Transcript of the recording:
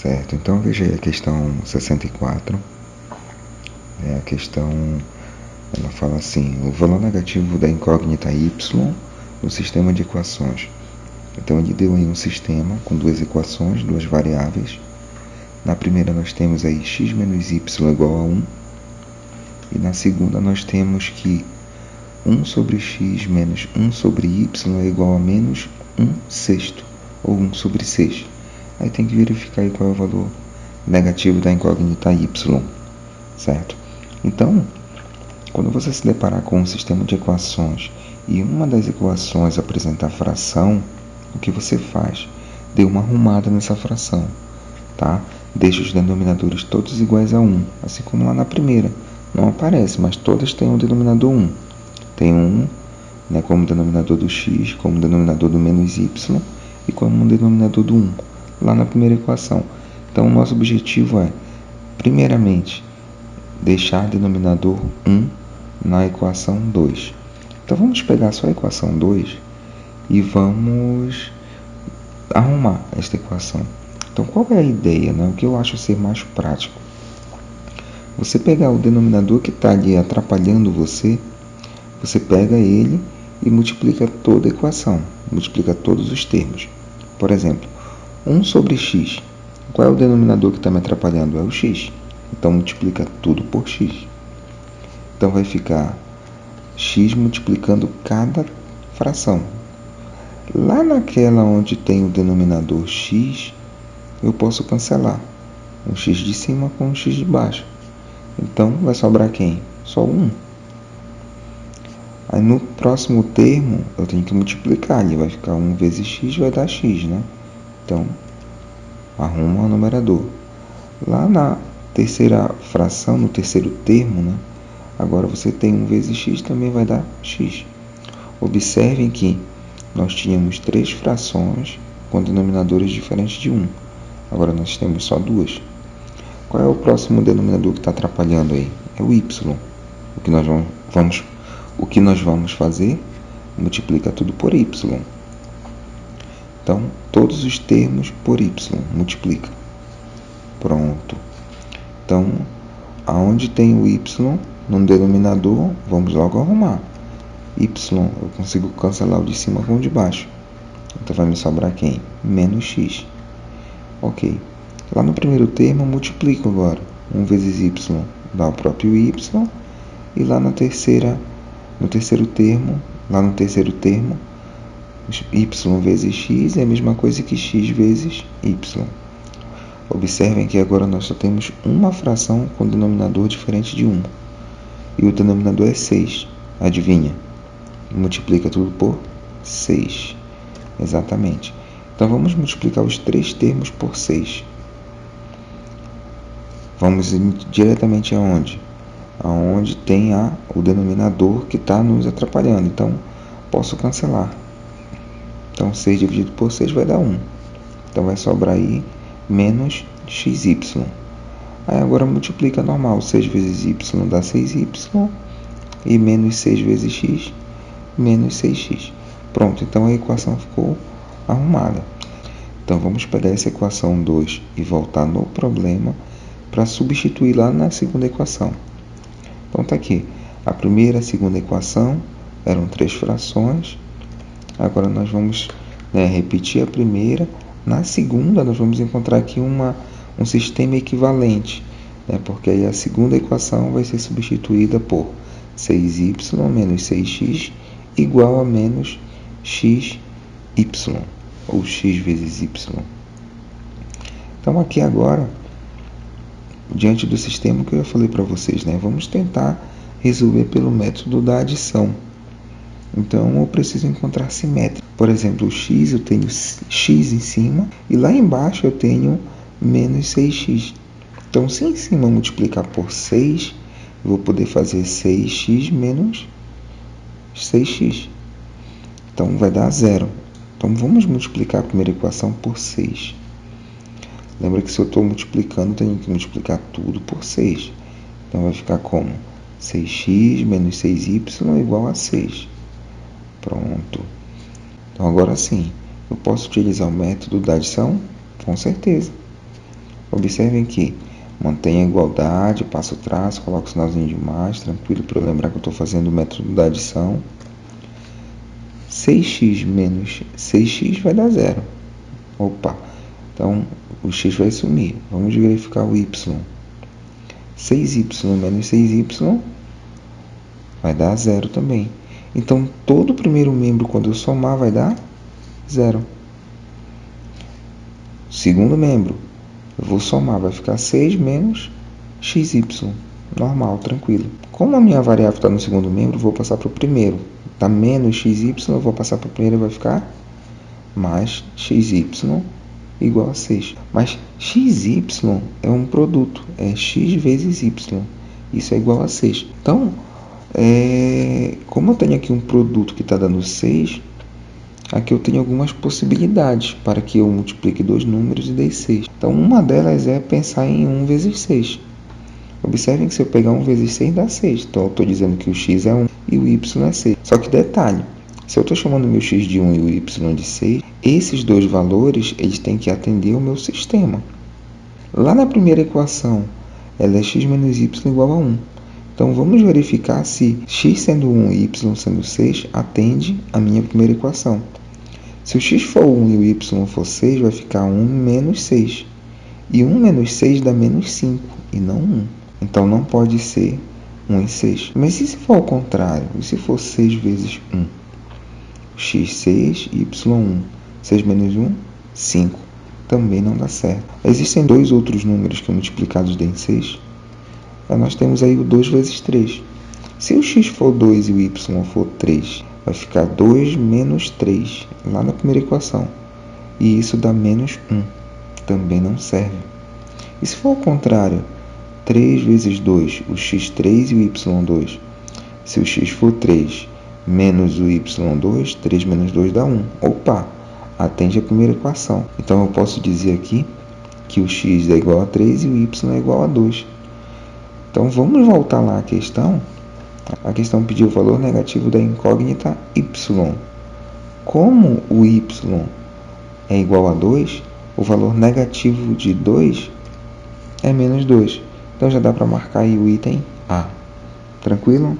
Certo, então veja aí a questão 64. A questão, ela fala assim: o valor negativo da incógnita y no sistema de equações. Então ele deu aí um sistema com duas equações, duas variáveis. Na primeira nós temos aí x menos y igual a 1. E na segunda nós temos que 1 sobre x menos 1 sobre y é igual a menos 1 sexto, ou 1 sobre 6. Aí tem que verificar aí qual é o valor negativo da incógnita y, certo? Então, quando você se deparar com um sistema de equações e uma das equações apresentar fração, o que você faz? Dê uma arrumada nessa fração, tá? Deixa os denominadores todos iguais a 1, assim como lá na primeira. Não aparece, mas todas têm um denominador 1. Tem 1, né, como denominador do x, como denominador do menos y e como denominador do 1, lá na primeira equação. Então, o nosso objetivo é, primeiramente, deixar denominador 1 na equação 2. Então, vamos pegar só a equação 2 e vamos arrumar esta equação. Então, qual é a ideia, né? O que eu acho ser mais prático? Você pegar o denominador que está ali atrapalhando você pega ele e multiplica toda a equação, multiplica todos os termos. Por exemplo, 1 sobre x. Qual é o denominador que está me atrapalhando? É o x. Então, multiplica tudo por x. Então, vai ficar x multiplicando cada fração. Lá naquela onde tem o denominador x, eu posso cancelar um x de cima com um x de baixo. Então, vai sobrar quem? Só 1. Aí, no próximo termo, eu tenho que multiplicar. Ele vai ficar 1 vezes x, vai dar x, né? Então, arruma o numerador. Lá na terceira fração, no terceiro termo, né? Agora você tem 1 vezes x, também vai dar x. Observem que nós tínhamos 3 frações com denominadores diferentes de 1. Agora nós temos só 2. Qual é o próximo denominador que está atrapalhando aí? É o y. O que nós vamos fazer? Multiplica tudo por y. Então, todos os termos por y, multiplica. Pronto. Então, aonde tem o y no denominador, vamos logo arrumar. Y, eu consigo cancelar o de cima com o de baixo. Então, vai me sobrar quem? Menos x. Ok. Lá no primeiro termo, eu multiplico agora. 1 vezes y dá o próprio y. E lá no terceiro termo, y vezes x é a mesma coisa que x vezes y. Observem que agora nós só temos uma fração com denominador diferente de 1. E o denominador é 6. Adivinha? Multiplica tudo por 6. Exatamente. Então, vamos multiplicar os 3 termos por 6. Vamos diretamente aonde? Aonde tem o denominador que está nos atrapalhando. Então, posso cancelar. Então, 6 dividido por 6 vai dar 1. Então, vai sobrar aí menos xy. Aí, agora multiplica normal. 6 vezes y dá 6y. E menos 6 vezes x, menos 6x. Pronto, então a equação ficou arrumada. Então, vamos pegar essa equação 2 e voltar no problema para substituir lá na segunda equação. Então, está aqui. A primeira e a segunda equação eram 3 frações. Agora, nós vamos repetir a primeira. Na segunda, nós vamos encontrar aqui um sistema equivalente, porque aí a segunda equação vai ser substituída por 6y menos 6x igual a menos xy, ou x vezes y. Então, aqui agora, diante do sistema que eu falei para vocês, vamos tentar resolver pelo método da adição. Então, eu preciso encontrar simétrico. Por exemplo, o x, eu tenho x em cima, e lá embaixo eu tenho menos 6x. Então, se em cima eu multiplicar por 6, eu vou poder fazer 6x menos 6x. Então, vai dar 0. Então, vamos multiplicar a primeira equação por 6. Lembra que se eu estou multiplicando, eu tenho que multiplicar tudo por 6. Então, vai ficar como? 6x menos 6y igual a 6. Pronto. Então, agora sim, eu posso utilizar o método da adição? Com certeza. Observem que mantenha a igualdade, passo o traço, coloco o sinalzinho de mais, tranquilo, para eu lembrar que eu estou fazendo o método da adição. 6x menos 6x vai dar zero. Opa, então o x vai sumir. Vamos verificar o y. 6y menos 6y vai dar zero também. Então, todo o primeiro membro, quando eu somar, vai dar zero. Segundo membro, eu vou somar, vai ficar 6 menos xy. Normal, tranquilo. Como a minha variável está no segundo membro, eu vou passar para o primeiro. Está menos xy, eu vou passar para o primeiro e vai ficar mais xy igual a 6. Mas xy é um produto, é x vezes y. Isso é igual a 6. Então, como eu tenho aqui um produto que está dando 6, aqui eu tenho algumas possibilidades para que eu multiplique dois números e dê 6. Então, uma delas é pensar em 1 vezes 6. Observem que se eu pegar 1 vezes 6 dá 6. Então, eu estou dizendo que o x é 1 e o y é 6. Só que detalhe, se eu estou chamando o meu x de 1 e o y de 6, esses dois valores eles têm que atender ao meu sistema. Lá na primeira equação, ela é x menos y igual a 1. Então, vamos verificar se x sendo 1 e y sendo 6 atende a minha primeira equação. Se o x for 1 e o y for 6, vai ficar 1 menos 6. E 1 menos 6 dá menos 5, e não 1. Então, não pode ser 1 e 6. Mas e se for ao contrário? E se for 6 vezes 1? X, 6, y, 1. 6 menos 1, 5. Também não dá certo. Existem dois outros números que multiplicados dêem 6. Nós temos aí o 2 vezes 3. Se o x for 2 e o y for 3, vai ficar 2 menos 3, lá na primeira equação. E isso dá menos 1. Também não serve. E se for ao contrário, 3 vezes 2, o x3 e o y2. Se o x for 3 menos o y2, 3 menos 2 dá 1. Opa, atende a primeira equação. Então, eu posso dizer aqui que o x é igual a 3 e o y é igual a 2. Então, vamos voltar lá à questão. A questão pediu o valor negativo da incógnita y. Como o y é igual a 2, o valor negativo de 2 é menos 2. Então, já dá para marcar aí o item A. Tranquilo?